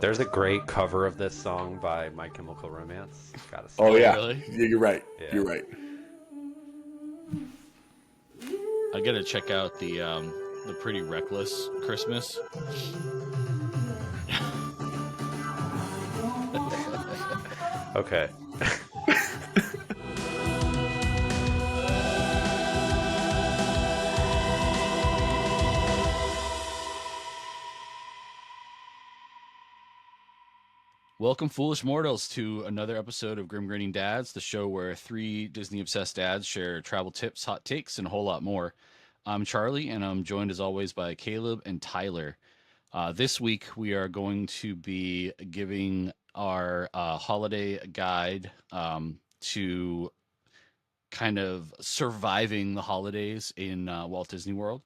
There's a great cover of this song by My Chemical Romance. Gotta say. Oh yeah, really? You're right. Yeah. You're right. I gotta check out the Pretty Reckless Christmas. Okay. Welcome, foolish mortals, to another episode of Grim Grinning Dads, the show where three Disney-obsessed dads share travel tips, hot takes, and a whole lot more. I'm Charlie, and I'm joined as always by Caleb and Tyler. This week, we are going to be giving our holiday guide to kind of surviving the holidays in Walt Disney World.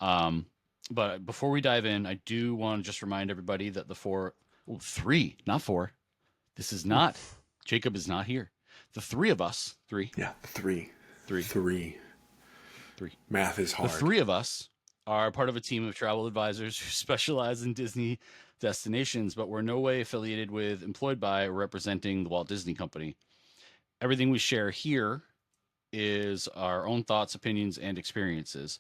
But before we dive in, I do want to just remind everybody that three, not four. This is not, Jacob is not here. The three of us, three. Yeah, three. Three. Math is hard. The three of us are part of a team of travel advisors who specialize in Disney destinations, but we're no way affiliated with, employed by, or representing the Walt Disney Company. Everything we share here is our own thoughts, opinions, and experiences.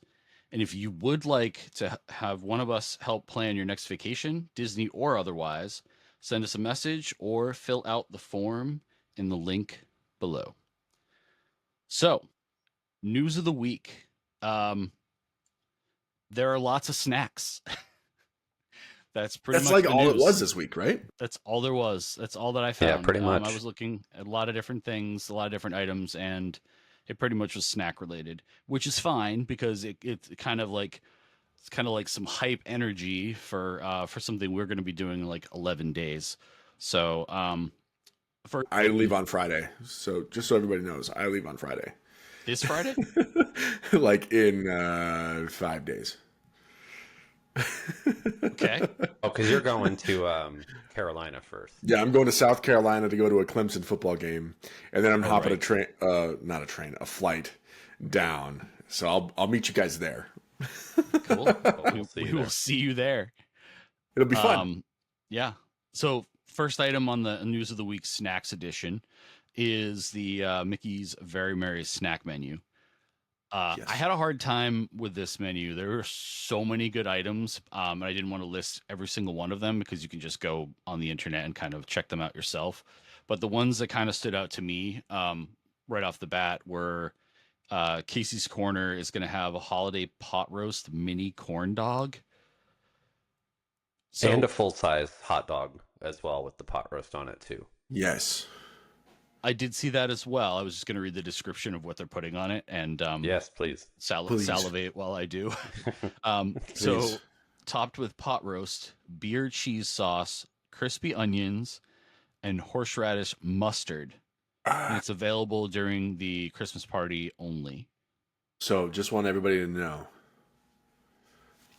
And if you would like to have one of us help plan your next vacation, Disney or otherwise, send us a message or fill out the form in the link below. So, news of the week. There are lots of snacks. That's much like all news. it was this week, right? That's all there was. That's all that I found. Yeah, pretty much. I was looking at a lot of different things, a lot of different items, and it pretty much was snack related, which is fine because it's kind of like some hype energy for something we're going to be doing in like 11 days. So I leave on Friday, so just so everybody knows, I leave on Friday. This Friday? Like in 5 days. Okay. Oh, because you're going to Carolina first. Yeah, I'm going to South Carolina to go to a Clemson football game, and then I'm hopping a flight down. So I'll meet you guys there. Cool. We will see you there. It'll be fun. Yeah. So first item on the news of the week snacks edition is the Mickey's Very Merry snack menu. Yes. I had a hard time with this menu. There were so many good items, and I didn't want to list every single one of them because you can just go on the internet and kind of check them out yourself. But the ones that kind of stood out to me right off the bat were Casey's Corner is going to have a holiday pot roast mini corn dog. And a full-size hot dog as well with the pot roast on it too. Yes. I did see that as well. I was just going to read the description of what they're putting on it, and yes, please. Salivate while I do. So, topped with pot roast, beer cheese sauce, crispy onions, and horseradish mustard. And it's available during the Christmas party only. So, just want everybody to know,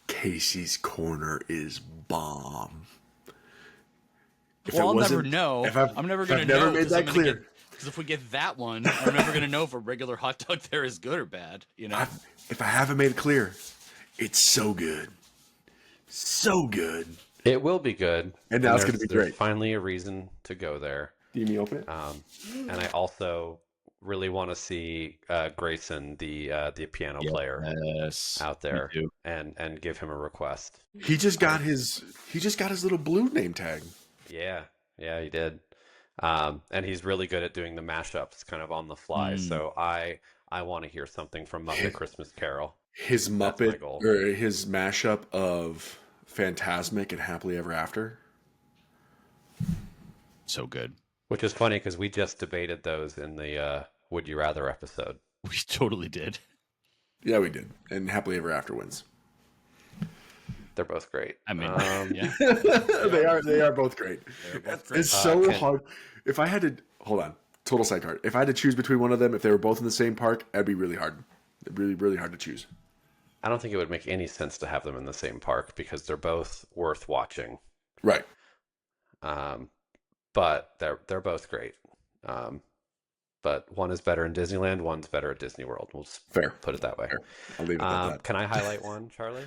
Casey's Corner is bomb. I'll never know. I'm never going to know. Never made that clear. Because if we get that one, I'm never going to know if a regular hot dog there is good or bad. You know, if I haven't made it clear, it's so good, so good. It will be good, and now it's going to be great. Finally, a reason to go there. Do you mean open it? And I also really want to see Grayson, the piano player, out there, and give him a request. He just got his little blue name tag. Yeah, he did. And he's really good at doing the mashups kind of on the fly. So I want to hear something from Muppet Christmas Carol. His Muppet or his mashup of Phantasmic and Happily Ever After. So good. Which is funny because we just debated those in the Would You Rather episode. We totally did. Yeah, we did. And Happily Ever After wins. They're both great. I mean, yeah. They are both great. It's so hard. If I had to hold on, total side card. If I had to choose between one of them, if they were both in the same park, that'd be really hard. Really, really hard to choose. I don't think it would make any sense to have them in the same park because they're both worth watching. Right. But they're both great. But one is better in Disneyland, one's better at Disney World. We'll just put it that way. Fair. I'll leave it at that. Can I highlight one, Charlie?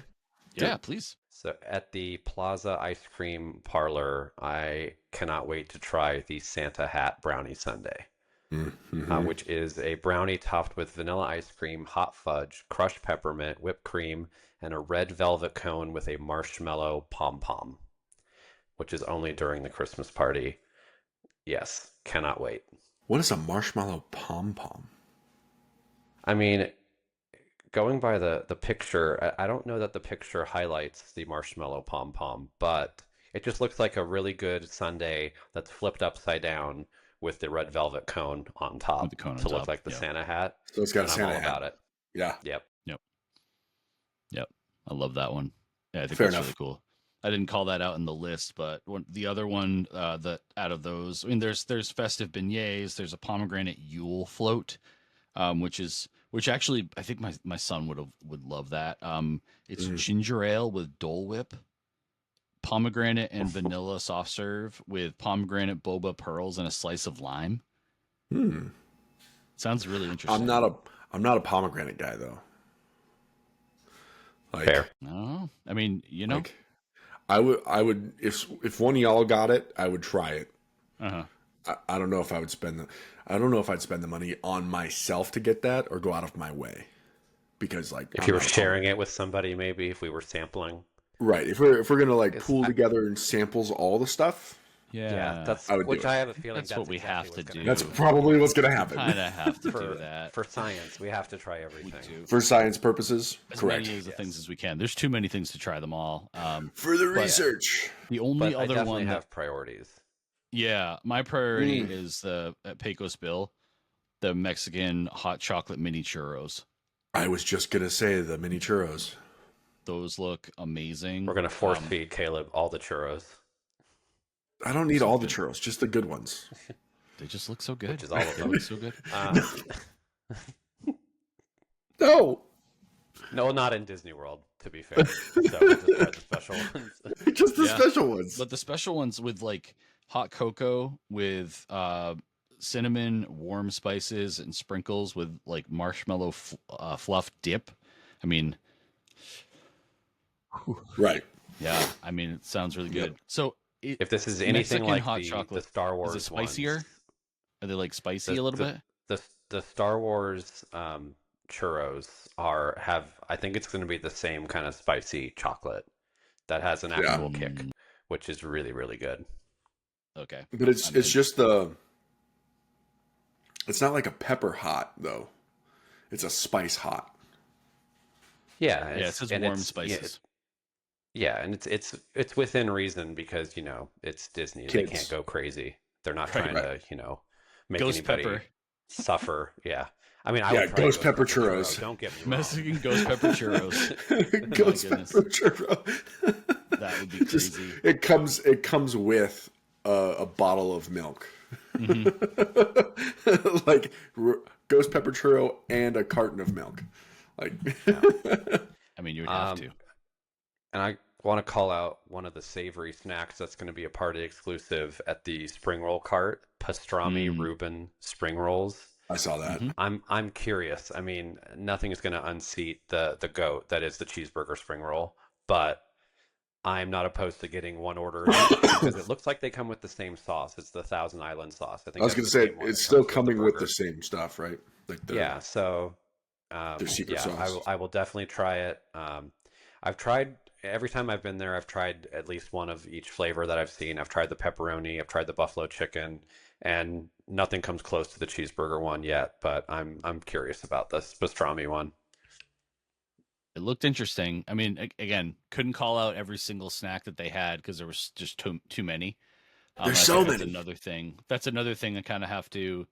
Yeah, please. So at the Plaza Ice Cream Parlor, I cannot wait to try the Santa Hat Brownie Sundae, Mm-hmm. which is a brownie topped with vanilla ice cream, hot fudge, crushed peppermint, whipped cream, and a red velvet cone with a marshmallow pom-pom, which is only during the Christmas party. Yes, cannot wait. What is a marshmallow pom pom? I mean, going by the picture, I don't know that the picture highlights the marshmallow pom pom, but it just looks like a really good sundae that's flipped upside down with the red velvet cone on With the top cone on to look top. like the Yeah. Santa hat, So it's got a and I'm Santa all hat. about it. Yeah. Yep. Yep. Yep. I love that one. Yeah, I think Fair that's enough. really cool. I didn't call that out in the list, but the other one that out of those, I mean, there's festive beignets. There's a pomegranate Yule float, which actually I think my son would love that. It's Mm. ginger ale with Dole Whip, pomegranate and vanilla soft serve with pomegranate boba pearls and a slice of lime. Hmm. Sounds really I'm interesting. not a pomegranate guy though. Like Fair. No, I mean, like I would if one of y'all got it, I would try it. uh-huh. I don't know if I don't know if I'd spend the money on myself to get that or go out of my way because like If I'm you were not a sharing pomegranate. it with somebody, maybe if we were sampling, Right. If we're gonna like is pool together and samples all the stuff, yeah, Yeah, that's I would do which it. I have a I think feeling that's what that's we exactly have to what's going to That's do. happen. probably what's gonna happen. Kind of have to do For that. for science, we have to try We everything. do For science purposes, as correct. many of the things Yes. as we can. There's too many things to try them all. For the But Yeah. research. the only But I other definitely one that, have priorities. yeah, my priority Mm. is the at Pecos Bill, the Mexican hot chocolate mini churros. I was just gonna say the mini churros. Those look amazing. We're going to force feed Caleb all the churros, I don't They need sound all the good. churros, just the good ones. They just look so good. which is all of They them. look so good. No, No, not in Disney World, to be fair. So we'll just try the special ones. just the Yeah. special ones. But the special ones with like hot cocoa with cinnamon, warm spices, and sprinkles with like marshmallow fluff dip. I mean, Right. yeah, I mean, it sounds really good. Yep. So, If this is anything Mexican like hot the chocolate, Star is it Wars spicier? ones, Are they like spicy the a little the bit? the Star Wars churros have I think it's going to be the same kind of spicy chocolate that has an Yeah. actual kick, which is really really good. Okay. But it's I'm it's in. just it's not like a pepper hot though. It's a spice hot. Yeah, Yeah, it says and warm it's spices. yeah, and it's within reason because it's Disney. They can't Kids. go crazy. They're not Right. trying to make Ghost anybody pepper. suffer. Yeah, I mean I Yeah, would try ghost pepper churro. churros. Don't get me wrong. Mexican ghost pepper churros. Ghost goodness. pepper churro. That would be Just crazy. it comes with a bottle of milk. Mhm. Like ghost pepper churro and a carton of milk. Like I mean, you would have to. And I want to call out one of the savory snacks that's going to be a party exclusive at the spring roll cart, pastrami Reuben spring rolls. I saw that. Mhm. I'm curious. I mean, nothing is going to unseat the goat that is the cheeseburger spring roll, but I'm not opposed to getting one order of each because it looks like they come with the same sauce. It's the Thousand Island sauce. I think I was that's gonna the say same one it's that still comes coming with the burger. same stuff, right? Like Yeah, so their secret yeah, sauce. I will definitely try it. I've tried every time I've been there. I've tried at least one of each flavor that I've seen. I've tried the pepperoni. I've tried the buffalo chicken, and nothing comes close to the cheeseburger one yet. But I'm curious about this pastrami one. It looked interesting. I mean, again, couldn't call out every single snack that they had because there was just too many. There's I so think that's many. another thing. That's another thing I kind of have to.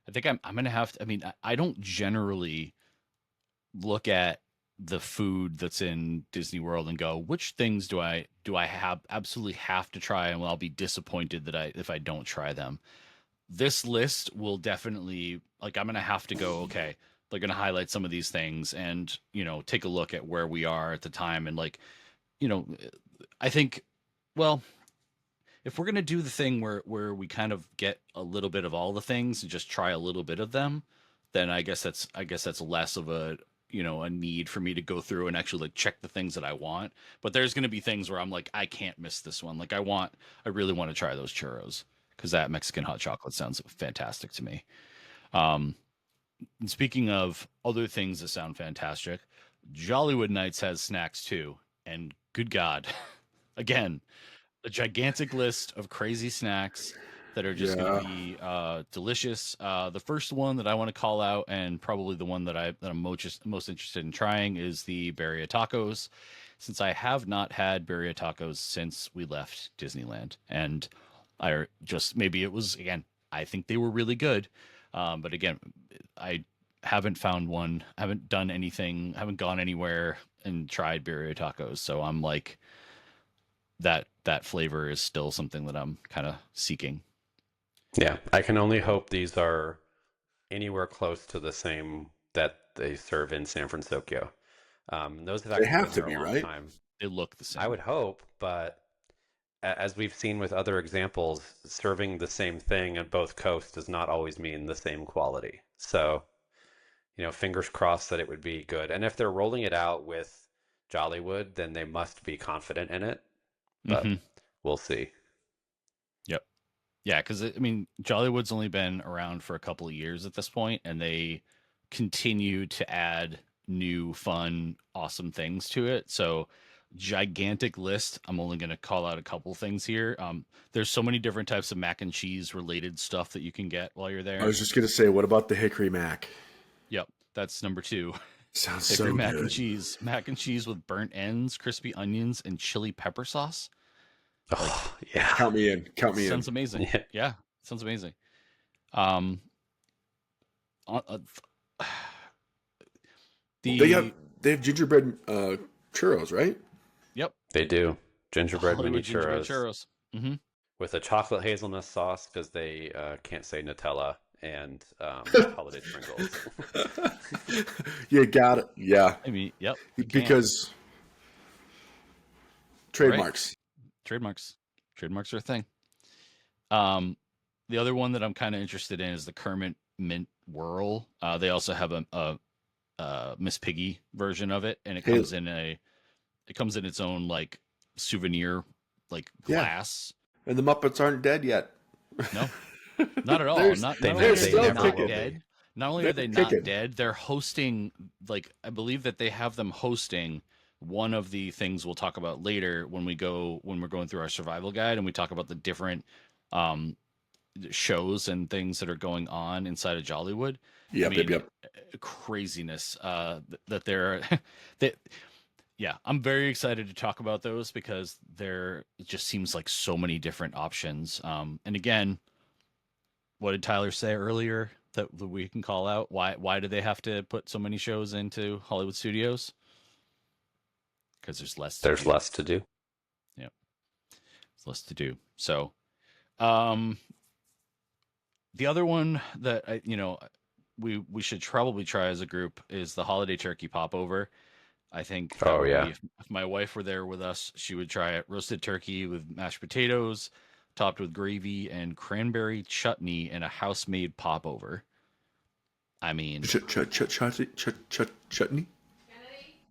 I think I'm gonna have to. I mean, I don't generally look at the food that's in Disney World and go, which things do I have absolutely have to try, and I'll be disappointed that if I don't try them. This list will definitely like I'm gonna have to go, okay, they're gonna highlight some of these things and take a look at where we are at the time and like you know I think well if we're gonna do the thing where we kind of get a little bit of all the things and just try a little bit of them, then I guess that's less of a a need for me to go through and actually like check the things that I want. But there's going to be things where I'm like, I can't miss this one. Like I really want to try those churros because that Mexican hot chocolate sounds fantastic to me. And speaking of other things that sound fantastic, Jollywood Nights has snacks too. And good God, again, a gigantic list of crazy snacks that are just going to be delicious. The first one that I want to call out, and probably the one that I'm most interested in trying, is the birria tacos, since I have not had birria tacos since we left Disneyland, and I just maybe it was again. I think they were really good, but again, I haven't found one. Haven't done anything. Haven't gone anywhere and tried birria tacos. So I'm like, that flavor is still something that I'm kind of seeking. Yeah, I can only hope these are anywhere close to the same that they serve in San Francisco. Those have actually been there a long time. They look the same. I would hope, but as we've seen with other examples, serving the same thing on both coasts does not always mean the same quality. So, fingers crossed that it would be good. And if they're rolling it out with Jollywood, then they must be confident in it. But we'll see. Yep. Yeah, because Jollywood's only been around for a couple of years at this point, and they continue to add new, fun, awesome things to it. So, gigantic list. I'm only going to call out a couple things here. There's so many different types of mac and cheese related stuff that you can get while you're there. I was just going to say, what about the hickory mac? Yep, that's number 2. Sounds hickory so mac good. And cheese, mac and cheese with burnt ends, crispy onions, and chili pepper sauce. Oh, yeah. Count me in. Sounds amazing. Yeah, sounds amazing. They have gingerbread churros, right? Yep, they do. Gingerbread mini churros. Mm-hmm. With a chocolate hazelnut sauce because they can't say Nutella, and holiday sprinkles. You got it. Yeah. Yep. Because trademarks. Right. Trademarks are a thing. The other one that I'm kind of interested in is the Kermit Mint Whirl. They also have a Miss Piggy version of it, and it comes in its own like souvenir like glass. And the Muppets aren't dead yet. No, not at all. They're not dead. Not only are they not dead, they're hosting, like, I believe that they have them hosting one of the things we'll talk about later when we're going through our survival guide and we talk about the different shows and things that are going on inside of Jollywood. Yep. Craziness that they're yeah, I'm very excited to talk about those because it just seems like so many different options. And again, what did Tyler say earlier that we can call out? Why do they have to put so many shows into Hollywood Studios? Because there's less to do. Yeah. There's less to do. So, the other one that we should probably try as a group is the holiday turkey popover. I think if my wife were there with us, she would try it. Roasted turkey with mashed potatoes, topped with gravy and cranberry chutney and a house-made popover. I mean, chutney?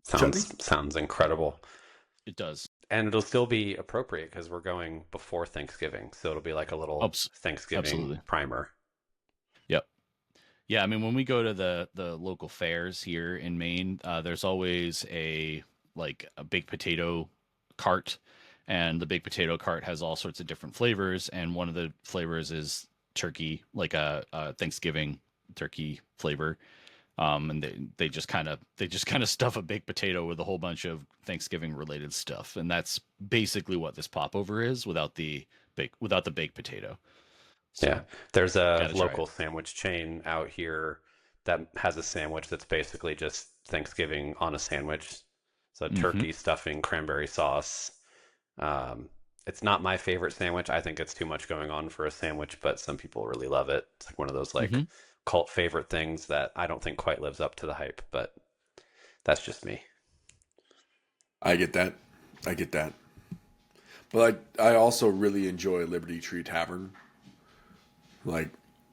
Sounds incredible. It does. And it'll still be appropriate because we're going before Thanksgiving. So it'll be like a little Thanksgiving primer. Yep. Yeah, I mean, when we go to the local fairs here in Maine, there's always a baked potato cart, and the baked potato cart has all sorts of different flavors, and one of the flavors is turkey, like a Thanksgiving turkey flavor. And they just kind of stuff a baked potato with a whole bunch of Thanksgiving related stuff, and that's basically what this popover is without the baked potato. So, yeah, there's a local sandwich chain out here that has a sandwich that's basically just Thanksgiving on a sandwich. So turkey, stuffing, cranberry sauce. It's not my favorite sandwich. I think it's too much going on for a sandwich, but some people really love it. It's like one of those cult favorite things that I don't think quite lives up to the hype, but that's just me. I get that. But I also really enjoy Liberty Tree Tavern, like,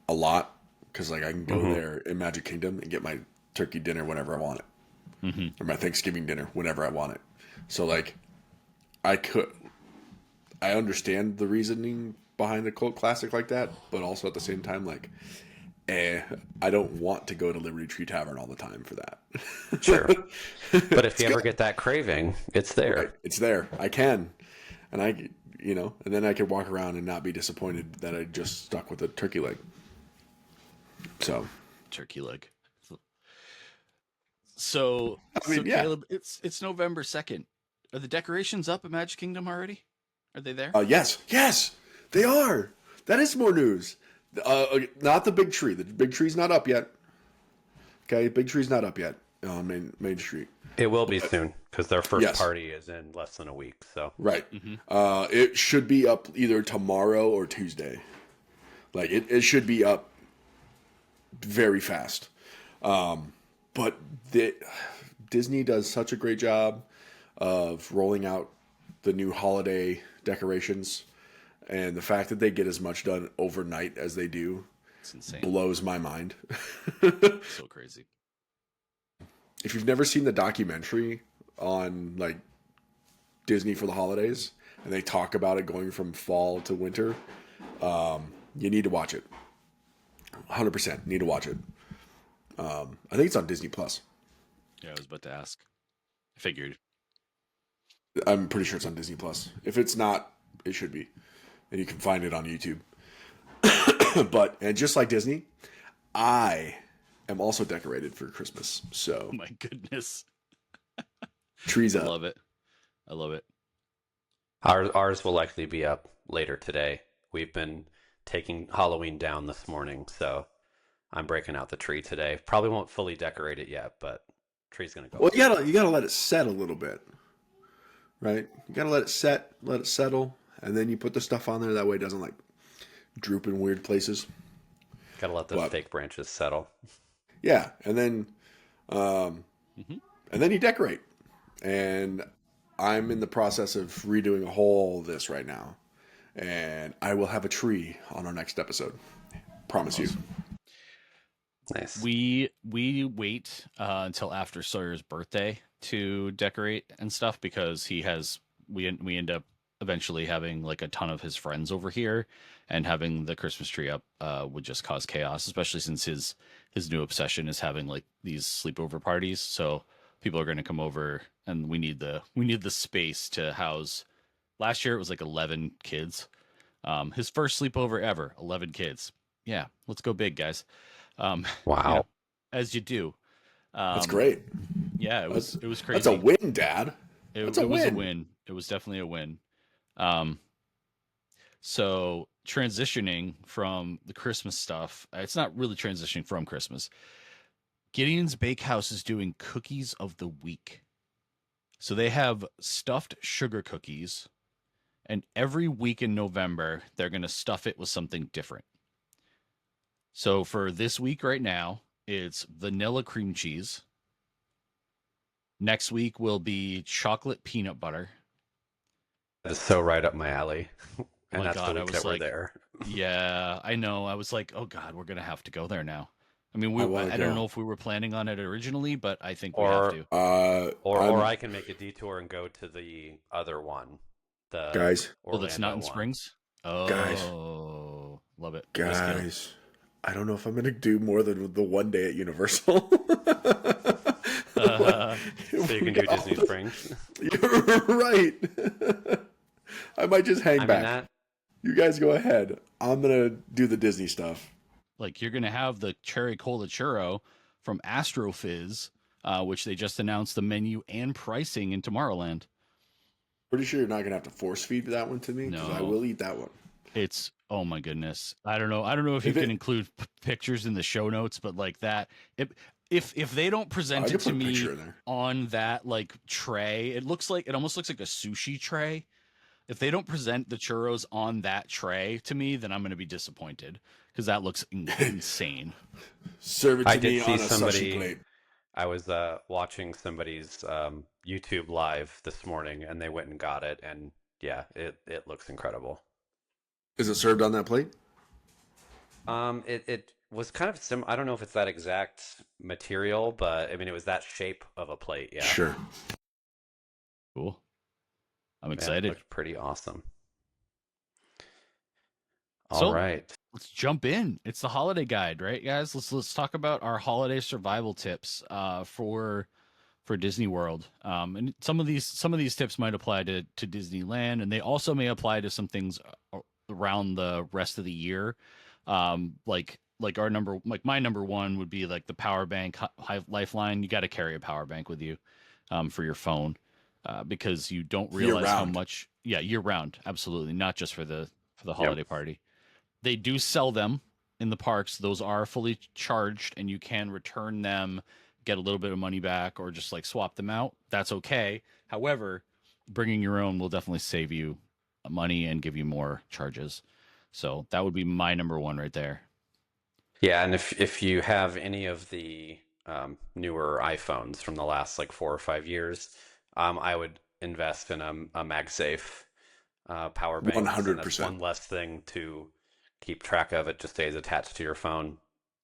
a lot, because like I can go there in Magic Kingdom and get my turkey dinner whenever I want it. or my Thanksgiving dinner whenever I want it. So like, I understand the reasoning behind a cult classic like that, but also at the same time, like, I don't want to go to Liberty Tree Tavern all the time for that. Sure. But if you ever get that craving, it's there. Right. It's there. I can. And and then I could walk around and not be disappointed that I just stuck with a turkey leg. So. Turkey leg. So, Caleb, it's November 2nd. Are the decorations up at Magic Kingdom already? Are they there? Yes, they are. That is more news. Not the big tree. The big tree's not up yet. Okay, big tree's not up yet on Main Street. It will be soon because their first party is in less than a week. So right, it should be up either tomorrow or Tuesday. Like it should be up very fast. But Disney does such a great job of rolling out the new holiday decorations, and the fact that they get as much done overnight as they do, it's insane. Blows my mind. So crazy. If you've never seen the documentary on like Disney for the holidays, and they talk about it going from fall to winter, you need to watch it. 100% need to watch it. I think it's on Disney Plus. Yeah, I was about to ask. I figured. I'm pretty sure it's on Disney Plus. If it's not, it should be. And you can find it on YouTube. And just like Disney, I am also decorated for Christmas. So, oh my goodness. Trees up. I love it. I love it. Ours will likely be up later today. We've been taking Halloween down this morning, so I'm breaking out the tree today. Probably won't fully decorate it yet, but tree's gonna go. Well, you gotta let it set a little bit, right? You gotta let it set, let it settle, and then you put the stuff on there. That way, it doesn't like droop in weird places. Gotta let those fake branches settle. Yeah, and then, and then you decorate. And I'm in the process of redoing all this right now, and I will have a tree on our next episode. Promise you. Nice. We wait until after Sawyer's birthday to decorate and stuff because we end up eventually having like a ton of his friends over here, and having the Christmas tree up would just cause chaos, especially since his new obsession is having like these sleepover parties. So people are going to come over, and we need the space to house. Last year it was like 11 kids. His first sleepover ever, 11 kids. Yeah, let's go big, guys. Wow. Yeah, as you do. That's great. Yeah, it was crazy. That's a win, Dad. It was a win. It was definitely a win. So transitioning from the Christmas stuff, it's not really transitioning from Christmas. Gideon's Bakehouse is doing cookies of the week. So they have stuffed sugar cookies, and every week in November, they're going to stuff it with something different. So for this week right now, it's vanilla cream cheese. Next week will be chocolate peanut butter. That is so right up my alley. Oh And my that's God, the I week was that we're like, there. Yeah, I know. I was like, oh God, we're going to have to go there now. I mean, I don't know if we were planning on it originally, but I think we have to. Or I can make a detour and go to the other one. The guys. Well, that's not in Springs? Oh, guys. Love it. Guys, I don't know if I'm going to do more than the one day at Universal. So you can do Disney Springs. You're right. I might just hang back. You guys go ahead. I'm going to do the Disney stuff. Like, you're going to have the cherry cola churro from Astro Fizz, which they just announced the menu and pricing in Tomorrowland. Pretty sure you're not going to have to force feed that one to me, because I will eat that one. It's, oh my goodness. I don't know if you can include pictures in the show notes, but like that, if they don't present it to me on that like tray, it almost looks like a sushi tray. If they don't present the churros on that tray to me, then I'm going to be disappointed, because that looks insane. Serve it to me on a sushi plate. I was watching somebody's YouTube live this morning, and they went and got it, and yeah, it looks incredible. Is it served on that plate? was kind of I don't know if it's that exact material, but I mean, it was that shape of a plate. Yeah. Sure. Cool. I'm Yeah, it excited. looked pretty awesome. All So right. let's jump in. It's the holiday guide, right, guys? Let's talk about our holiday survival tips for Disney World. And some of these tips might apply to Disneyland, and they also may apply to some things around the rest of the year. Like my number one would be like the power bank lifeline. You got to carry a power bank with you for your phone because you don't Year realize how round. much. Yeah, year round, absolutely, not just for the Yep. holiday party. They do sell them in the parks. Those are fully charged, and you can return them, get a little bit of money back, or just like swap them out. That's okay. However, bringing your own will definitely save you money and give you more charges. So that would be my number one right there. Yeah, and if you have any of the newer iPhones from the last like 4 or 5 years, I would invest in a MagSafe power bank, and that's 100%. one less thing to keep track of. It just stays attached to your phone.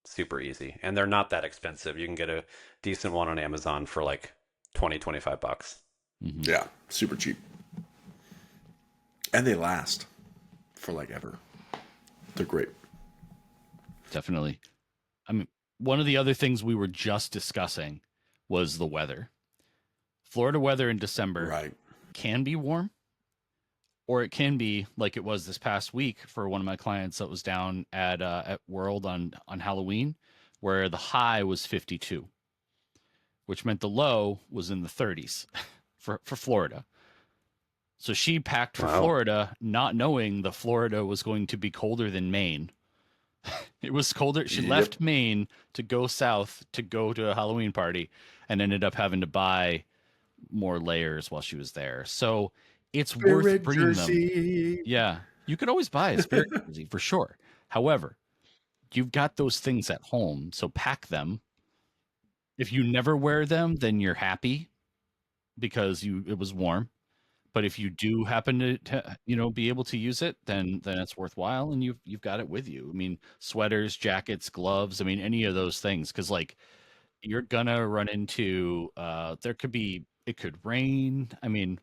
Super easy, and they're not that expensive. You can get a decent one on Amazon for like 20, 25 bucks. Hmm. Yeah, super cheap. And they last for like ever. They're great. Definitely. I mean, one of the other things we were just discussing was the weather. Florida weather in December Right. can be warm, or it can be like it was this past week for one of my clients that was down at World on Halloween, where the high was 52, which meant the low was in the 30s for Florida. So she packed for Wow. Florida, not knowing that Florida was going to be colder than Maine. It was colder. She Yep. left Maine to go south to go to a Halloween party and ended up having to buy more layers while she was there. So it's worth Spirit bringing them. jersey. Yeah, you could always buy a spirit jersey for sure. However, you've got those things at home, so pack them. If you never wear them, then you're happy because it was warm. But if you do happen to be able to use it, then it's worthwhile, and you've got it with you. I mean, sweaters, jackets, gloves. I mean, any of those things, because like you're gonna run into there could be it could rain. I mean,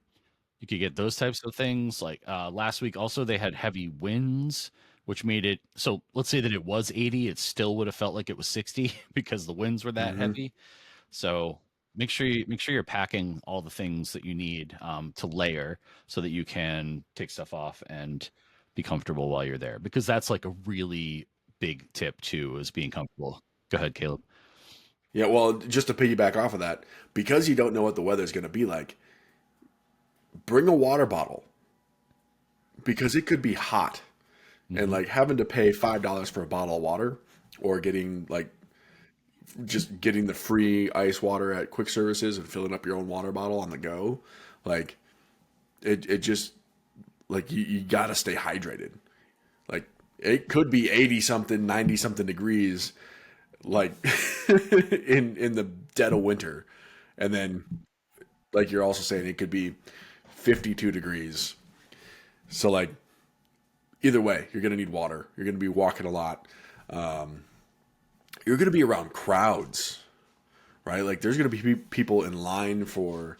you could get those types of things. Like last week, also they had heavy winds, which made it so. Let's say that it was 80, it still would have felt like it was 60 because the winds were that Hmm. heavy. So make sure you're packing all the things that you need to layer so that you can take stuff off and be comfortable while you're there. Because that's like a really big tip too, is being comfortable. Go ahead, Caleb. Yeah, well, just to piggyback off of that, because you don't know what the weather's going to be like, bring a water bottle because it could be hot. And Hmm. like having to pay $5 for a bottle of water or getting like just getting the free ice water at quick services and filling up your own water bottle on the go, like it just like you gotta stay hydrated. Like it could be 80 something, 90 something degrees, like in the dead of winter, and then like you're also saying it could be 52 degrees. So like either way, you're gonna need water. You're gonna be walking a lot. You're gonna be around crowds, right? Like there's gonna be people in line for,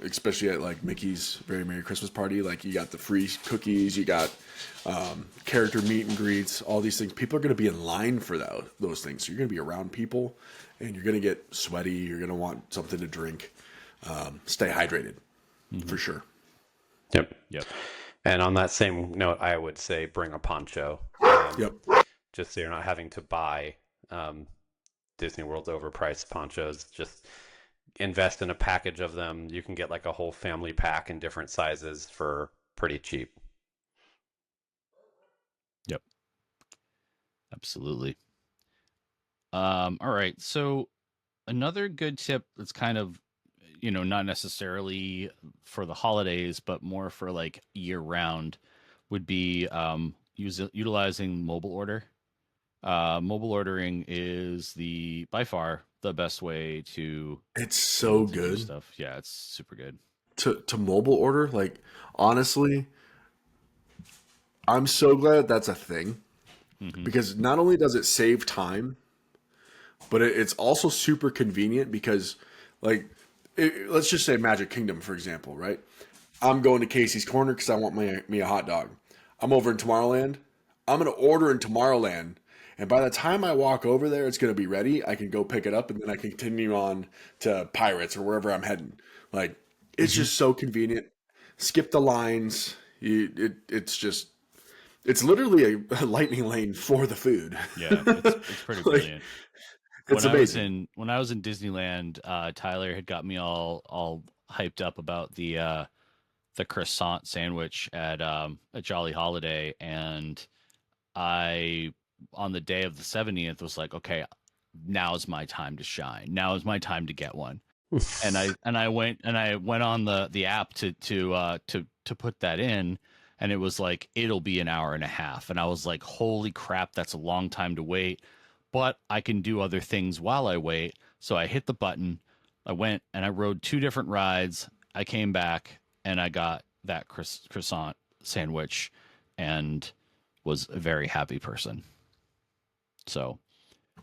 especially at like Mickey's Very Merry Christmas Party. Like you got the free cookies, you got character meet and greets, all these things. People are gonna be in line for those things. So you're gonna be around people, and you're gonna get sweaty. You're gonna want something to drink. Stay hydrated, Hmm. for sure. Yep. Yep. And on that same note, I would say bring a poncho, Yep. just so you're not having to buy um, Disney World's overpriced ponchos. Just invest in a package of them. You can get like a whole family pack in different sizes for pretty cheap. Yep. Absolutely. All right. So another good tip that's kind of not necessarily for the holidays, but more for like year round would be utilizing mobile order. Mobile ordering is the by far the best way to It's be able so to do good stuff. Yeah, it's super good. to mobile order. Like honestly, I'm so glad that's a thing because not only does it save time, but it's also super convenient because, like, let's just say Magic Kingdom, for example, right? I'm going to Casey's Corner because I want me a hot dog. I'm over in Tomorrowland. I'm going to order in Tomorrowland. And by the time I walk over there, it's going to be ready. I can go pick it up and then I can continue on to Pirates or wherever I'm heading. Like, it's just so convenient. Skip the lines. It's literally a lightning lane for the food. Yeah, it's pretty brilliant. It's amazing. When I was in Disneyland, Tyler had got me all hyped up about the croissant sandwich at Jolly Holiday, and I, on the day of the 70th, was like, okay, now's my time to shine. Now is my time to get one. and I went on the app to put that in, and it was like, it'll be an hour and a half, and I was like, holy crap, that's a long time to wait, but I can do other things while I wait. So I hit the button, I went and I rode 2 different rides. I came back and I got that croissant sandwich and was a very happy person. So,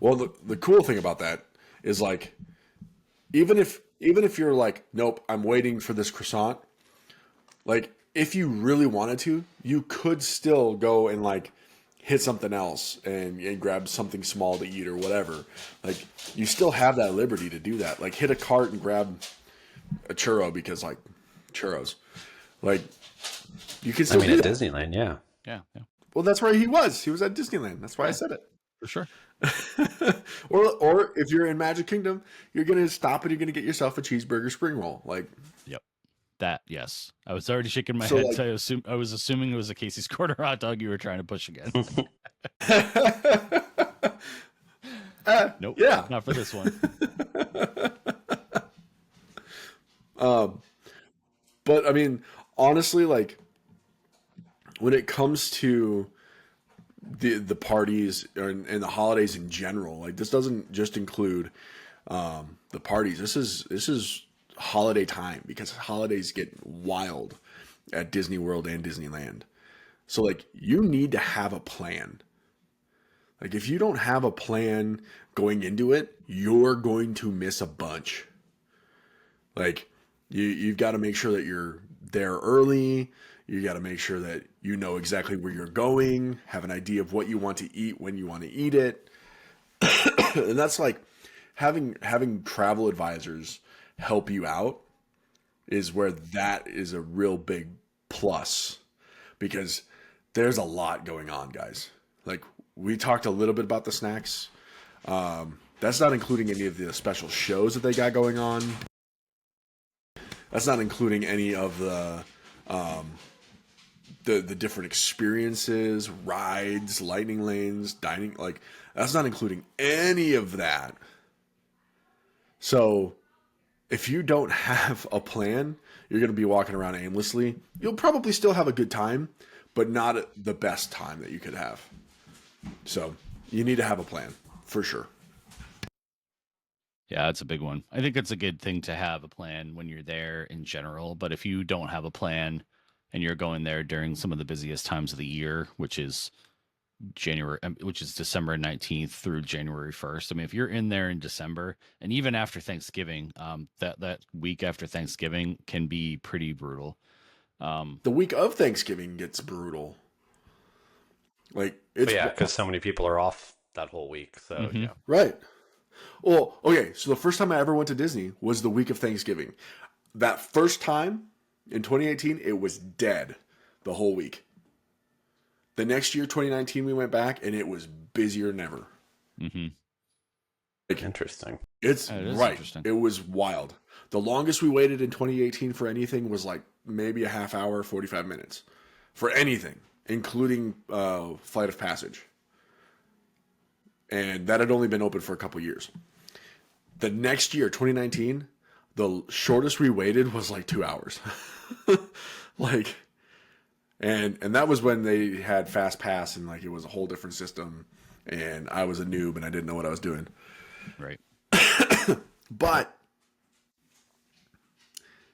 well, the cool thing about that is, like, even if you're like, nope, I'm waiting for this croissant, like, if you really wanted to, you could still go and, like, hit something else and grab something small to eat or whatever. Like, you still have that liberty to do that. Like, hit a cart and grab a churro because, like, churros. Like, you can still do at that. Disneyland, yeah. Yeah. Well, that's where he was. He was at Disneyland. That's why I said it. For sure. or if you're in Magic Kingdom, you're gonna stop and you're gonna get yourself a cheeseburger spring roll. Like, yep, that, yes. I was already shaking my So, head. like- So I was assuming it was a Casey's Corner hot dog you were trying to push again. Nope. Yeah. Not for this one. But I mean, honestly, like, when it comes to the parties and the holidays in general, like, this doesn't just include the parties. This is holiday time, because holidays get wild at Disney World and Disneyland. So, like, you need to have a plan. Like, if you don't have a plan going into it, you're going to miss a bunch. Like, you've got to make sure that you're there early. You got to make sure that you know exactly where you're going, have an idea of what you want to eat when you want to eat it. And that's like having travel advisors help you out is where that is a real big plus, because there's a lot going on, guys. Like, we talked a little bit about the snacks. That's not including any of the special shows that they got going on. That's not including any of the different experiences, rides, lightning lanes, dining. Like, that's not including any of that. So if you don't have a plan, you're going to be walking around aimlessly. You'll probably still have a good time, but not the best time that you could have. So you need to have a plan for sure. Yeah, that's a big one. I think it's a good thing to have a plan when you're there in general. But if you don't have a plan and you're going there during some of the busiest times of the year, which is December 19th through January 1st. I mean, if you're in there in December, and even after Thanksgiving, that week after Thanksgiving can be pretty brutal. The week of Thanksgiving gets brutal. Like, it's because so many people are off that whole week. So yeah, right. Well, okay, so the first time I ever went to Disney was the week of Thanksgiving. That first time in 2018, it was dead the whole week. The next year, 2019, we went back and it was busier than ever. Mm-hmm. Like, interesting. It's right. Interesting. It was wild. The longest we waited in 2018 for anything was like maybe a half hour, 45 minutes for anything, including Flight of Passage. And that had only been open for a couple years. The next year, 2019, the shortest we waited was like 2 hours. Like, and that was when they had Fast Pass, and like it was a whole different system, and I was a noob and I didn't know what I was doing. Right. But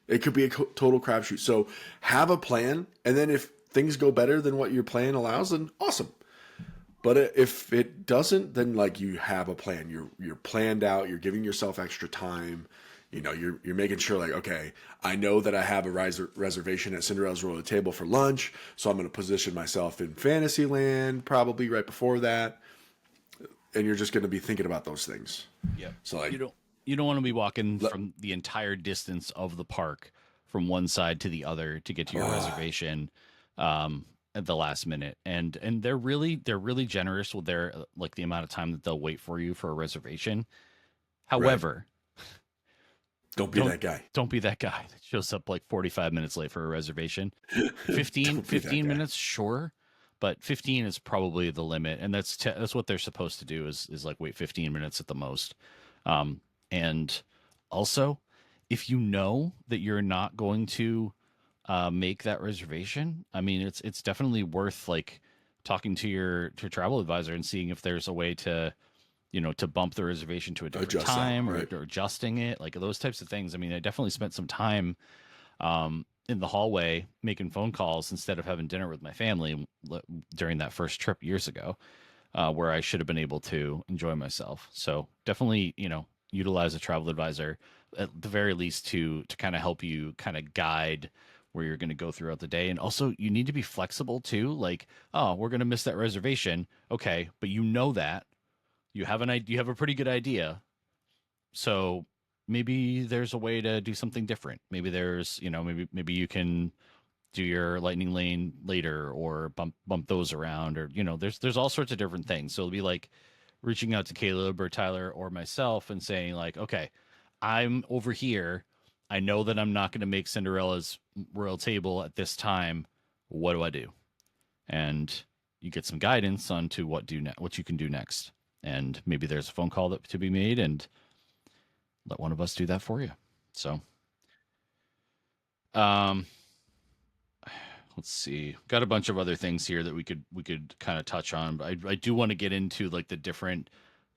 it could be a total crapshoot. So have a plan, and then if things go better than what your plan allows, then awesome. But if it doesn't, then like you have a plan. You're planned out. You're giving yourself extra time. You know, you're making sure like, okay, I know that I have a reservation at Cinderella's Royal Table for lunch, so I'm going to position myself in Fantasyland probably right before that, and you're just going to be thinking about those things. Yeah. So like, You don't want to be walking from the entire distance of the park from one side to the other to get to your reservation at the last minute. And they're really generous with their like the amount of time that they'll wait for you for a reservation. However, don't be that guy. Don't be that guy that shows up like 45 minutes late for a reservation. 15 minutes, sure. But 15 is probably the limit, and that's what they're supposed to do is like wait 15 minutes at the most. And also, if you know that you're not going to make that reservation, I mean, it's definitely worth like talking to your travel advisor and seeing if there's a way to, you know, to bump the reservation to a different time or adjusting it, like those types of things. I mean, I definitely spent some time in the hallway making phone calls instead of having dinner with my family during that first trip years ago, where I should have been able to enjoy myself. So definitely, you know, utilize a travel advisor at the very least to kind of help you kind of guide where you're going to go throughout the day. And also you need to be flexible too. Like, oh, we're going to miss that reservation. Okay. But you know that you have you have a pretty good idea. So maybe there's a way to do something different. Maybe there's, you know, maybe you can do your lightning lane later or bump those around, or, you know, there's all sorts of different things. So it'll be like reaching out to Caleb or Tyler or myself and saying like, okay, I'm over here. I know that I'm not going to make Cinderella's royal table at this time. What do I do? And you get some guidance on to what you can do next. And maybe there's a phone call to be made, and let one of us do that for you. So, let's see. Got a bunch of other things here that we could kind of touch on, but I do want to get into like the different,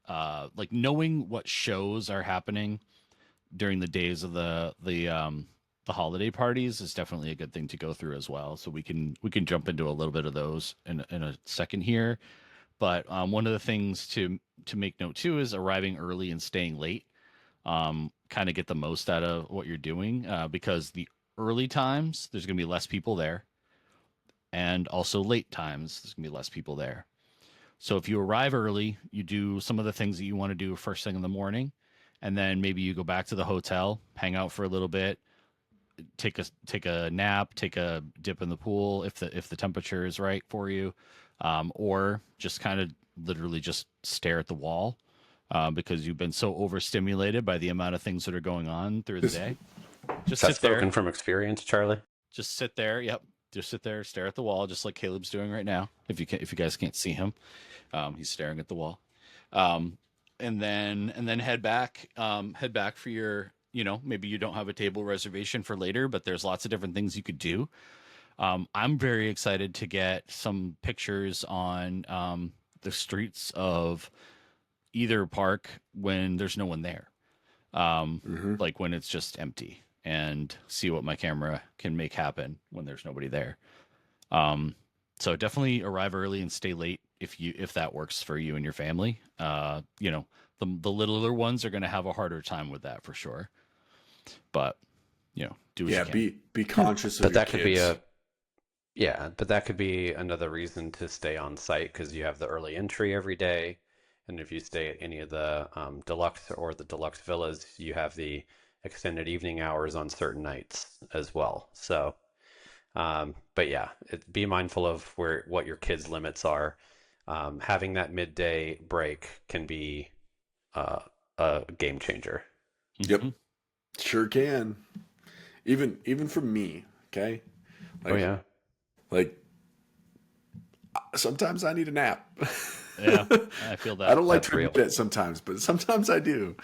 like knowing what shows are happening during the days of the holiday parties is definitely a good thing to go through as well. So we can jump into a little bit of those in a second here. But one of the things to make note too is arriving early and staying late. Kind of get the most out of what you're doing, because the early times there's going to be less people there, and also late times there's going to be less people there. So if you arrive early, you do some of the things that you want to do first thing in the morning, and then maybe you go back to the hotel, hang out for a little bit, take a nap, take a dip in the pool if the temperature is right for you, or just kind of literally just stare at the wall, because you've been so overstimulated by the amount of things that are going on through the day. Just That's sit there. spoken from experience, Charlie. Just sit there. Yep. Just sit there, stare at the wall, just like Caleb's doing right now. If you guys can't see him, he's staring at the wall. And then head back for your, you know, maybe you don't have a table reservation for later, but there's lots of different things you could do. I'm very excited to get some pictures on the streets of either park when there's no one there, like when it's just empty, and see what my camera can make happen when there's nobody there. So definitely arrive early and stay late if that works for you and your family. You know, the littler ones are going to have a harder time with that for sure. But, you know, do what you can. Be conscious of your kids. But that could be another reason to stay on site, because you have the early entry every day. And if you stay at any of the deluxe or the deluxe villas, you have the extended evening hours on certain nights as well. So, but yeah, be mindful of what your kids' limits are. Having that midday break can be a game changer. Yep, sure can. Even for me, okay. Like, like sometimes I need a nap. Yeah, I feel that. I don't like to admit it sometimes, but sometimes I do.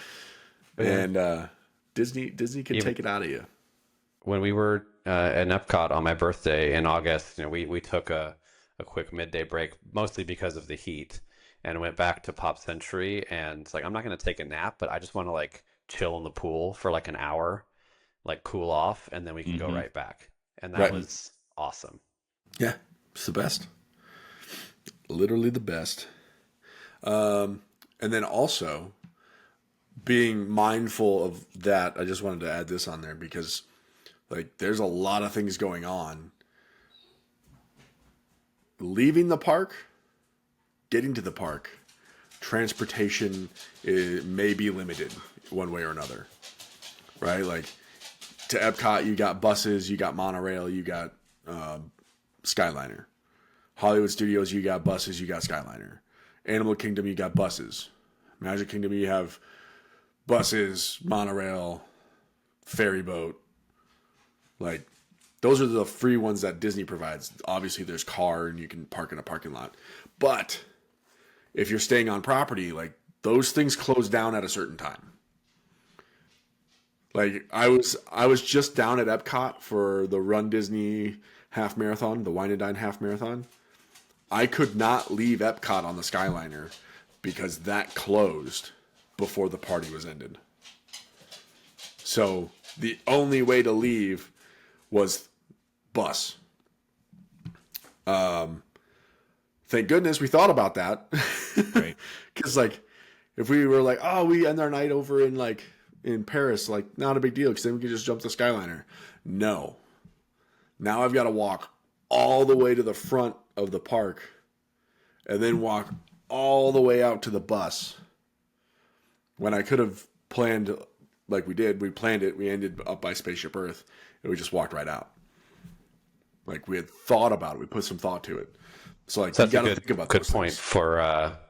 And Disney can take it out of you. When we were at Epcot on my birthday in August, you know, we took a quick midday break, mostly because of the heat, and went back to Pop Century. And it's like, I'm not going to take a nap, but I just want to like chill in the pool for like an hour, like cool off, and then we can go right back. And that was awesome. Yeah, it's the best. Literally the best. And then also being mindful of that. I just wanted to add this on there because like there's a lot of things going on. Leaving the park, getting to the park, transportation may be limited one way or another, right? Like to Epcot, you got buses, you got monorail, you got Skyliner. Hollywood Studios, you got buses, you got Skyliner. Animal Kingdom, you got buses. Magic Kingdom, you have buses, monorail, ferry boat. Like, those are the free ones that Disney provides. Obviously, there's car and you can park in a parking lot. But if you're staying on property, like, those things close down at a certain time. Like, I was just down at Epcot for the Run Disney half marathon, the Wine and Dine half marathon. I could not leave Epcot on the Skyliner because that closed before the party was ended. So the only way to leave was bus. Thank goodness we thought about that. Right. Because like if we were like, oh, we end our night over in Paris, like not a big deal because then we could just jump the Skyliner. No. Now I've got to walk all the way to the front of the park and then walk all the way out to the bus when I could have planned like we did. We planned it. We ended up by Spaceship Earth and we just walked right out. Like we had thought about it. We put some thought to it. So like, you got to think about good those point things.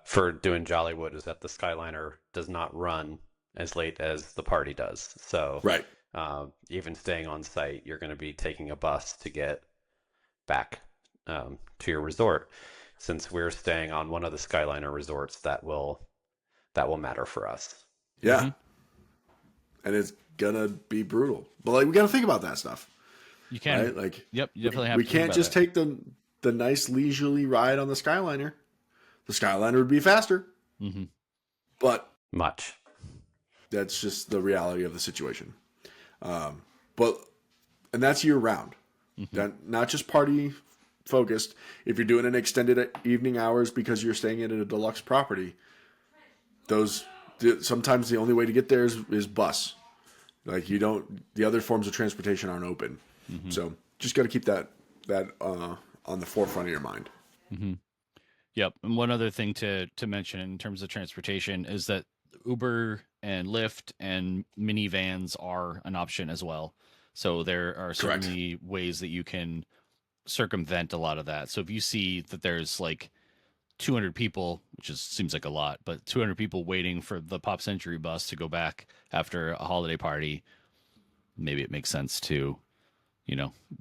for doing Jollywood is that the Skyliner does not run as late as the party does. So Right. Even staying on site, you're going to be taking a bus to get back to your resort. Since we're staying on one of the Skyliner resorts, that will matter for us. Yeah. Mm-hmm. And it's gonna be brutal. But like we got to think about that stuff. You can. Right? Like Yep. You definitely have we to think can't about just that. take the nice leisurely ride on the Skyliner. The Skyliner would be faster. Mm-hmm. But Much. that's just the reality of the situation. And that's year round. Mm-hmm. That not just party focused. If you're doing an extended evening hours because you're staying in a deluxe property, sometimes the only way to get there is bus. Like the other forms of transportation aren't open. Mm-hmm. So just got to keep that on the forefront of your mind. Mm-hmm. Yep. And one other thing to mention in terms of transportation is that Uber and Lyft and minivans are an option as well. So there are Correct. certainly ways that you can circumvent a lot of that. So if you see that there's like 200 people, which seems like a lot, but 200 people waiting for the Pop Century bus to go back after a holiday party, maybe it makes sense to,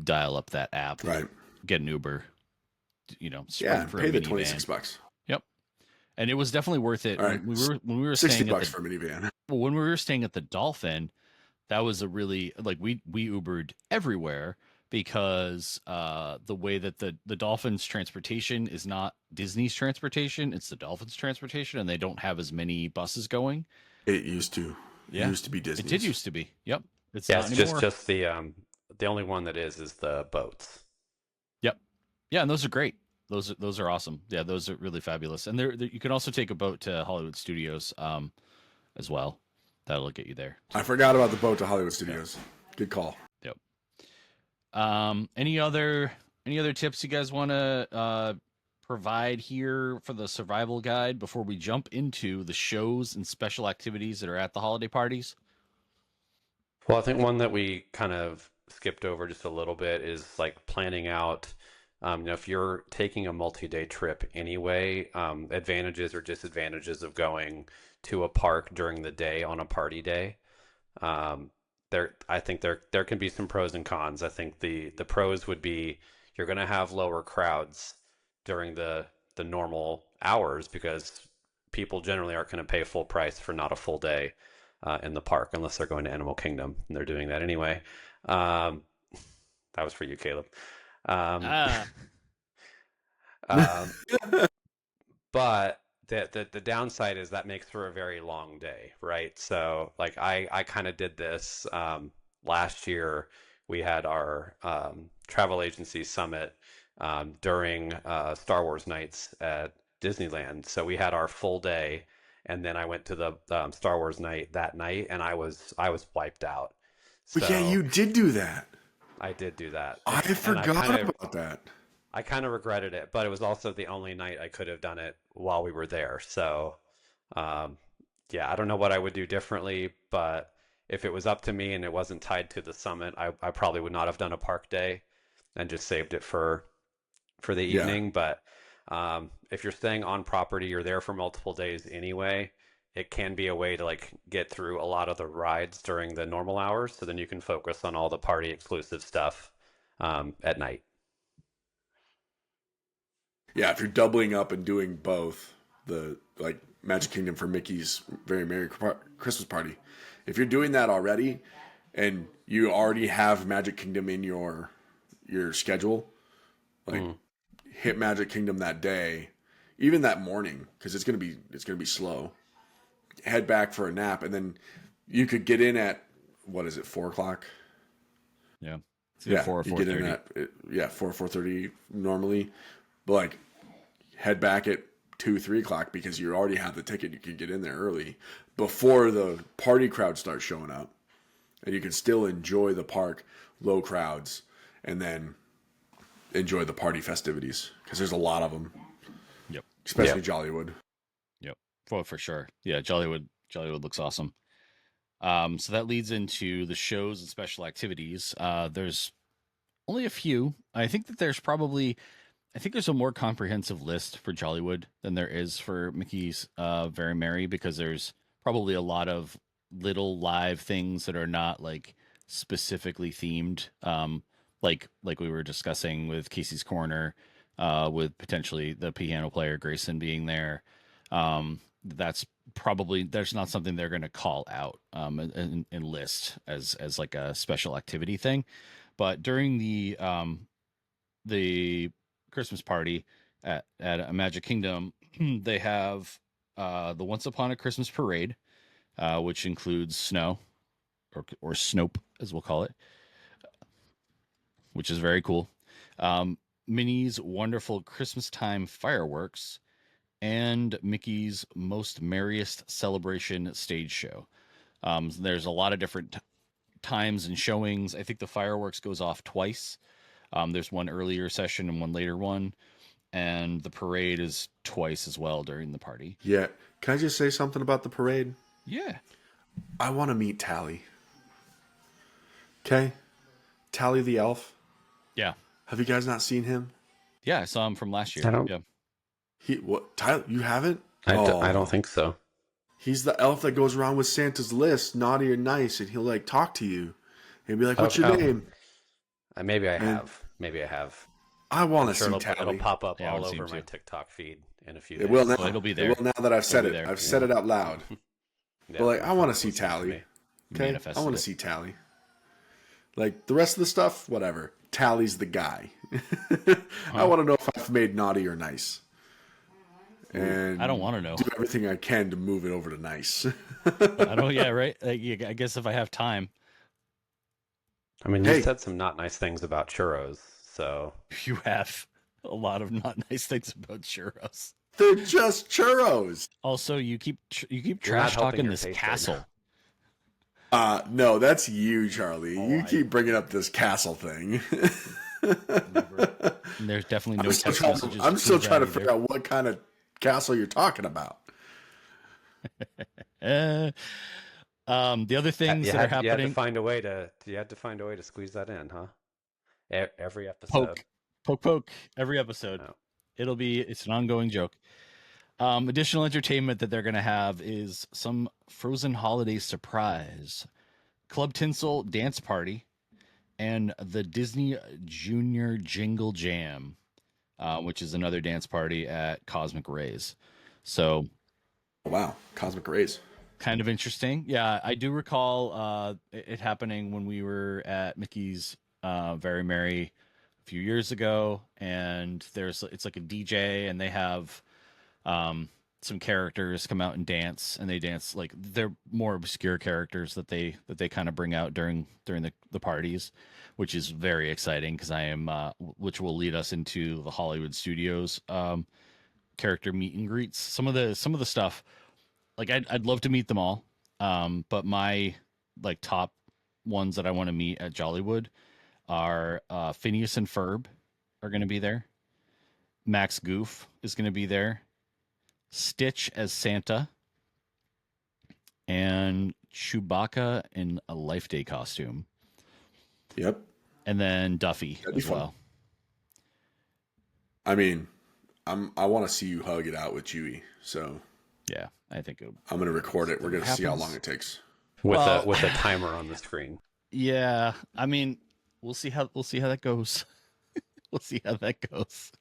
dial up that app, Right. get an Uber, Yeah. spring for Pay a the minivan. $26. Yep. And it was definitely worth it. All right. When we were $60 staying at for a minivan. when we were staying at the Dolphin, that was a really like we Ubered everywhere because the way that the Dolphin's transportation is not Disney's transportation, it's the Dolphin's transportation, and they don't have as many buses going. It used to. Yeah. It used to be Disney. It did used to be. Yep. It's Yeah, not it's anymore. just the only one that is the boats. Yep. Yeah, and those are great. Those are awesome. Yeah, those are really fabulous. And you can also take a boat to Hollywood Studios as well. That'll get you there. I forgot about the boat to Hollywood Studios. Good call. Yep. Any other tips you guys want to provide here for the survival guide before we jump into the shows and special activities that are at the holiday parties? Well, I think one that we kind of skipped over just a little bit is like planning out, if you're taking a multi-day trip anyway, advantages or disadvantages of going to a park during the day on a party day. I think there can be some pros and cons. I think the pros would be you're going to have lower crowds during the normal hours because people generally aren't going to pay full price for not a full day in the park unless they're going to Animal Kingdom, and they're doing that anyway. That was for you, Caleb. But the downside is that makes for a very long day, right? So like I kind of did this last year. We had our travel agency summit during Star Wars nights at Disneyland. So we had our full day, and then I went to the Star Wars night that night, and I was wiped out. But yeah, So you did do that. I did do that, I and forgot about that. I kind of regretted it, but it was also the only night I could have done it while we were there. So, um, yeah, I don't know what I would do differently, but if it was up to me and it wasn't tied to the summit, I probably would not have done a park day and just saved it for the Yeah. evening. But if you're staying on property, you're there for multiple days anyway. It can be a way to like get through a lot of the rides during the normal hours, so then you can focus on all the party exclusive stuff at night. Yeah, if you're doubling up and doing both, the like Magic Kingdom for Mickey's Very Merry Christmas Party, if you're doing that already and you already have Magic Kingdom in your schedule, like Mm. hit Magic Kingdom that day, even that morning, because it's gonna be slow. Head back for a nap, and then you could get in at what is it, 4 o'clock? Yeah. It's either Yeah, 4 or you get in 4:30. at 4:30 normally, but like head back at 2, 3 o'clock because you already have the ticket. You can get in there early before the party crowd starts showing up, and you can still enjoy the park, low crowds, and then enjoy the party festivities because there's a lot of them, Yep. especially Yep. Jollywood. Yep. For sure. Yeah, Jollywood looks awesome. So that leads into the shows and special activities. There's only a few. I think there's a more comprehensive list for Jollywood than there is for Mickey's Very Merry, because there's probably a lot of little live things that are not like specifically themed. Like we were discussing with Casey's Corner, with potentially the piano player Grayson being there. That's probably there's not something they're going to call out and list as like a special activity thing. But during the Christmas party at a Magic Kingdom, they have the Once Upon a Christmas parade, which includes snow or Snope as we'll call it, which is very cool. Minnie's wonderful Christmas time fireworks and Mickey's most merriest celebration stage show. There's a lot of different times and showings. I think the fireworks goes off twice. There's one earlier session and one later one, and the parade is twice as well during the party. Yeah, can I just say something about the parade? Yeah, I want to meet Tally. Okay, Tally the elf. yeah, Have you guys not seen him? yeah. I saw him from last year. I don't Yeah, He what? Tyler, you haven't? I don't Oh, think so. he's the elf that goes around with Santa's list, naughty or nice, and he'll like talk to you and be like, "What's Okay. your Oh, name?" maybe I And have. Maybe I have. I want I'm to sure see it'll Tally. pop up yeah. I all would see over him my too. TikTok feed in a few It will days. now. Well, it'll be It there. will now that I've said It'll be it. there. I've said it out loud. But Yeah, like, I want to see listen to Tally. me. Okay, I Manifested want it. to see Tally. Like the rest of the stuff, whatever. Tally's the guy. I want to know if I've made naughty or nice, and I don't want to know. do everything I can to move it over to nice. I don't. Yeah, right. Yeah, I guess if I have time, I mean, you Hey, said some not nice things about churros, so you have a lot of not nice things about churros. they're just churros. Also, you keep you're not trash helping talking your this taste castle. No, that's you, Charlie. Oh, You keep bringing up this castle thing. And there's definitely no text messages. I'm still prove trying to that figure out what kind of castle you're talking about. either. The other things that are you had to happening. find a way to squeeze that in, huh? Every episode. Poke. Every episode. Oh. It's an ongoing joke. Additional entertainment that they're gonna have is some Frozen holiday surprise, Club Tinsel dance party, and the Disney Junior Jingle Jam, which is another dance party at Cosmic Rays. So Wow, cosmic rays. kind of interesting. Yeah, I do recall it happening when we were at Mickey's Very Merry a few years ago, and it's like a DJ, and they have some characters come out and dance, and they dance like they're more obscure characters that they kind of bring out during the parties, which is very exciting because I am which will lead us into the Hollywood Studios character meet and greets. Some of the stuff, like I'd love to meet them all, but my like top ones that I want to meet at Jollywood are Phineas and Ferb are going to be there. Max Goof is going to be there. Stitch as Santa, and Chewbacca in a Life Day costume. Yep. And then Duffy as well. I mean, I want to see you hug it out with Chewie. So yeah, I think I'm going to record it. We're going to see how long it takes with a timer on the screen. Yeah, I mean, we'll see how that goes. We'll see how that goes.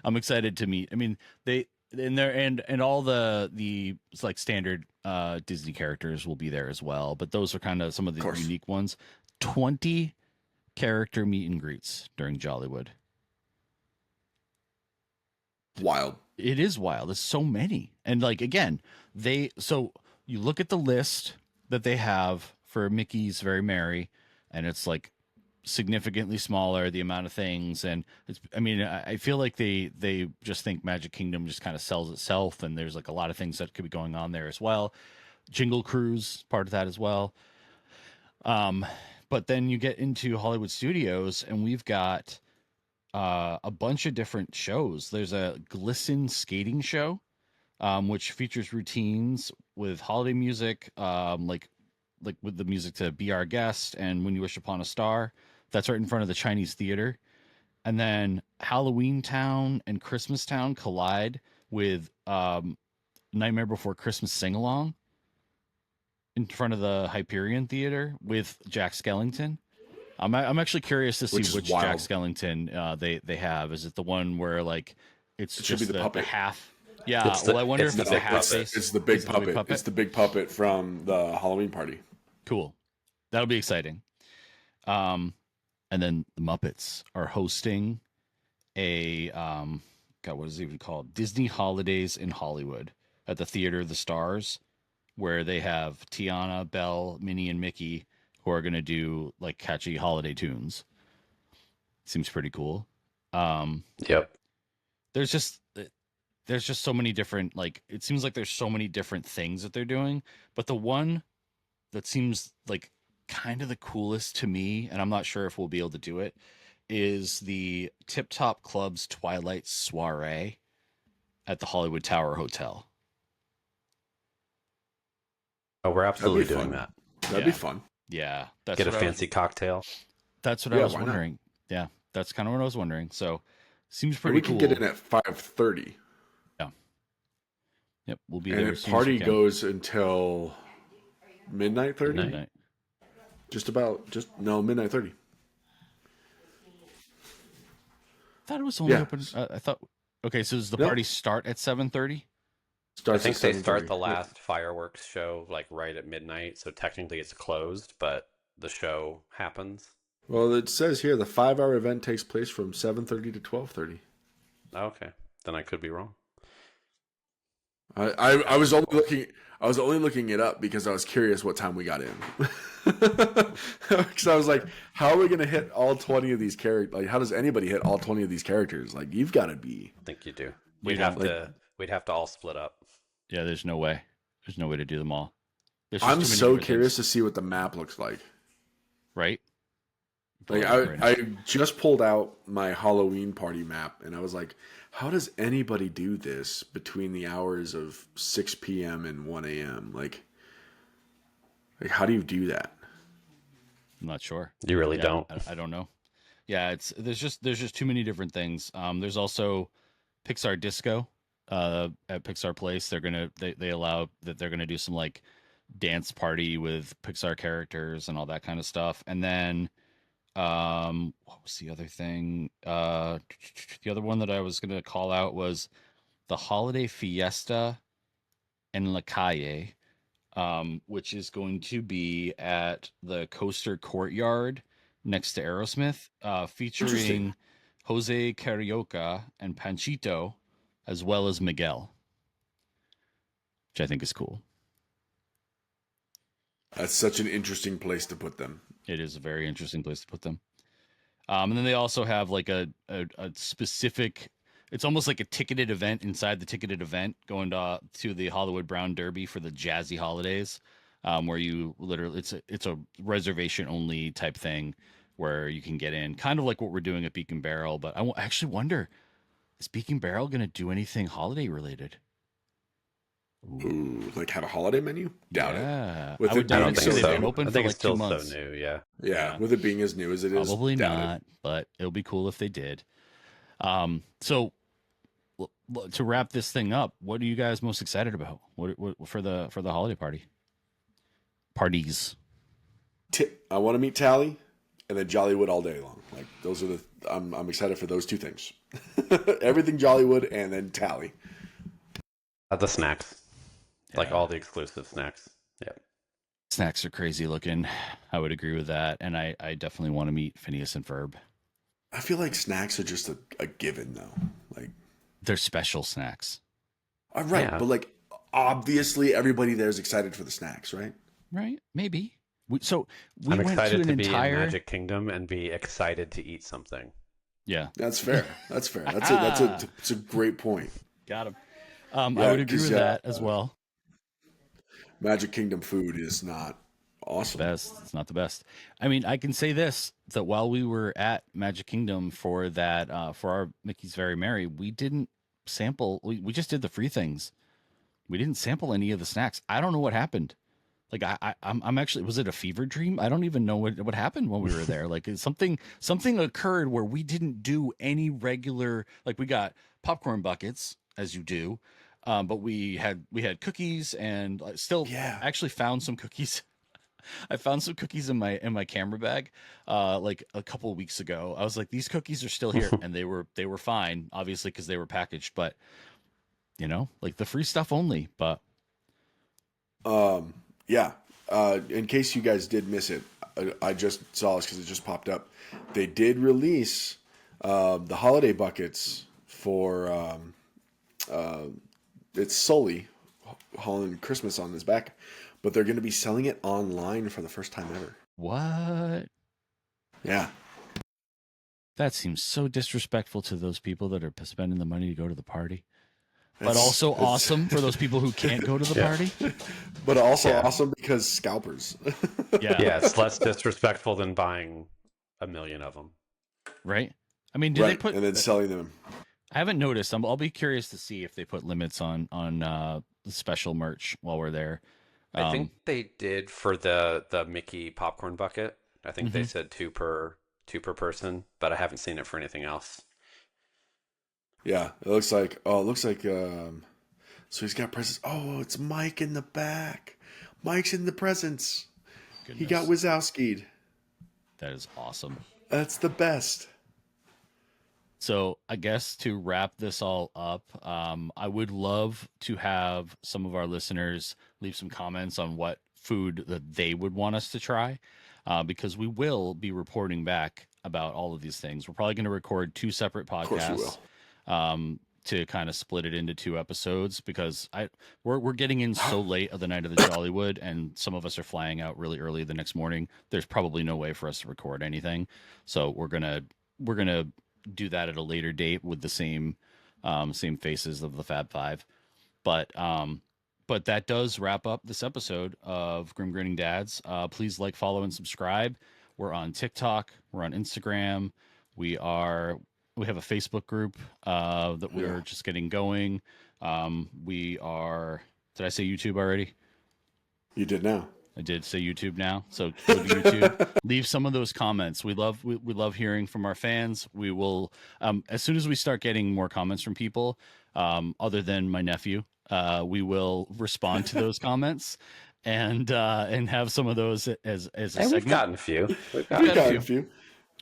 I'm excited to meet. I mean, they in there and all the like standard Disney characters will be there as well, but those are kind of some of the unique ones. 20 character meet and greets during Jollywood. Wild. It is wild. There's so many. And like again, so you look at the list that they have for Mickey's Very Merry, and it's like significantly smaller, the amount of things, and it's, I mean, I feel like they just think Magic Kingdom just kind of sells itself, and there's like a lot of things that could be going on there as well. Jingle Cruise part of that as well. But then you get into Hollywood Studios, and we've got a bunch of different shows. There's a Glisten skating show, which features routines with holiday music, like with the music to Be Our Guest and When You Wish Upon a Star. That's right in front of the Chinese Theater. And then Halloween Town and Christmas Town collide with Nightmare Before Christmas Sing-Along in front of the Hyperion Theater with Jack Skellington. I'm actually curious to see which Jack Skellington they have. Is it the one where like it should be the puppet half? Yeah. I wonder if it's a half face. It's the big puppet. It's the big puppet from the Halloween party. Cool. That'll be exciting. And then the Muppets are hosting a God, what is it even called? Disney Holidays in Hollywood at the Theater of the Stars, where they have Tiana, Belle, Minnie, and Mickey who are going to do like catchy holiday tunes. Seems pretty cool. Yep. There's just so many different, like, it seems like there's so many different things that they're doing, but the one that seems like kind of the coolest to me, and I'm not sure if we'll be able to do it, is the Tip Top Club's Twilight Soiree at the Hollywood Tower Hotel. Oh, we're absolutely doing that. That'd be fun. Yeah. Get a fancy cocktail. That's what I was wondering. Not? Yeah. That's kind of what I was wondering. So seems pretty cool. We can get in at 5:30. Yeah. Yep. We'll be and there. And the party goes until midnight 30? Midnight. Midnight 30. I thought it was only open. I thought, okay, so does the party start at 7:30? I think they start the last fireworks show like right at midnight, so technically it's closed, but the show happens. Well, it says here the 5-hour event takes place from 7:30 to 12:30. Okay, then I could be wrong. I was only looking it up because I was curious what time we got in. Because I was like, how are we going to hit all 20 of these characters? Like, how does anybody hit all 20 of these characters? Like, you've got to be. I think you do. We'd have to all split up. Yeah, there's no way. There's no way to do them all. I'm so curious to see what the map looks like. Right? Like I just pulled out my Halloween party map, and I was like, how does anybody do this between the hours of 6 p.m. and 1 a.m.? Like how do you do that? I'm not sure. You really don't. I don't know. Yeah, there's just too many different things. There's also Pixar Disco at Pixar Place. They allow that they're gonna do some like dance party with Pixar characters and all that kind of stuff. And then what was the other thing? The other one that I was gonna call out was the Holiday Fiesta in La Calle, which is going to be at the Coaster Courtyard next to Aerosmith, featuring Jose Carioca and Panchito, as well as Miguel. which I think is cool. That's such an interesting place to put them. It is a very interesting place to put them. And then they also have like a specific, it's almost like a ticketed event inside the ticketed event, going to the Hollywood Brown Derby for the jazzy holidays, where you literally, it's a reservation only type thing where you can get in, kind of like what we're doing at Beacon Barrel. But I actually wonder, is Beacon Barrel going to do anything holiday related? Ooh, like have a holiday menu? Doubt it. With I would doubt it because they've been open for like still 2 months. So new, yeah. With it being as new as it is, probably not. But it'll be cool if they did. So to wrap this thing up, what are you guys most excited about? What for the holiday parties? I want to meet Tally, and then Jollywood all day long. Like those are I'm excited for those two things. Everything Jollywood and then Tally. The snacks. Like all the exclusive snacks. Yeah. Snacks are crazy looking. I would agree with that. And I definitely want to meet Phineas and Ferb. I feel like snacks are just a given though. Like they're special snacks. Right. Yeah. But like obviously everybody there is excited for the snacks, right? Right. Maybe. I'm excited to be in Magic Kingdom and be excited to eat something. Yeah. That's fair. That's a great point. Got him. I would agree with that as well. Magic Kingdom food is not awesome. It's not the best. I mean, I can say this, that while we were at Magic Kingdom for that, for our Mickey's Very Merry, we didn't sample. We just did the free things. We didn't sample any of the snacks. I don't know what happened. Like I'm actually, was it a fever dream? I don't even know what happened when we were there. Like something occurred where we didn't do any regular, like we got popcorn buckets as you do. But we had cookies and actually found some cookies. I found some cookies in my camera bag, like a couple of weeks ago. I was like, these cookies are still here, and they were fine, obviously, because they were packaged. But like the free stuff only. But in case you guys did miss it, I just saw this because it just popped up. They did release the holiday buckets for. It's Sully hauling Christmas on his back, but they're going to be selling it online for the first time ever. What? Yeah. That seems so disrespectful to those people that are spending the money to go to to party. But also awesome for those people who can't go to the party. But also awesome because scalpers. Yeah, it's less disrespectful than buying 1 million of them. Right? I mean, do they put... And then selling them. I haven't noticed. I'll be curious to see if they put limits on the special merch while we're there. I think they did for the Mickey popcorn bucket. I think they said two per person, but I haven't seen it for anything else. Yeah, it looks like so he's got presents. Oh, it's Mike in the back. Mike's in the presents. Goodness. He got Wazowski'd. That is awesome. That's the best. So I guess to wrap this all up, I would love to have some of our listeners leave some comments on what food that they would want us to try, because we will be reporting back about all of these things. We're probably going to record 2 separate podcasts. Of course we will. To kind of split it into 2 episodes, because we're getting in so late of the night of the Jollywood, and some of us are flying out really early the next morning. There's probably no way for us to record anything, so we're gonna do that at a later date with the same faces of the Fab Five. But that does wrap up this episode of Grim Grinning Dads. Please like, follow, and subscribe. We're on TikTok. We're on Instagram. We have a Facebook group that we're just getting going. We are. Did I say YouTube already? You did now. I did say YouTube now. So go to YouTube. Leave some of those comments. We love hearing from our fans. We will, as soon as we start getting more comments from people, other than my nephew, we will respond to those comments and have some of those as a segment. We've gotten a few. We've gotten a few.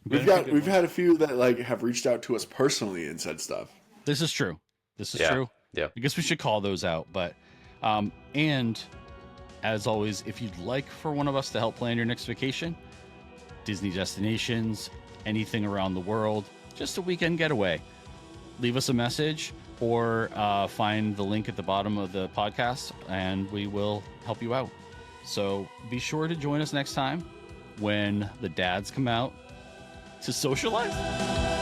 We've had a few that like have reached out to us personally and said stuff. This is true. True. Yeah. I guess we should call those out. But and as always, if you'd like for one of us to help plan your next vacation, Disney destinations, anything around the world, just a weekend getaway, leave us a message. or find the link at the bottom of the podcast, and we will help you out. So be sure to join us next time when the dads come out to socialize.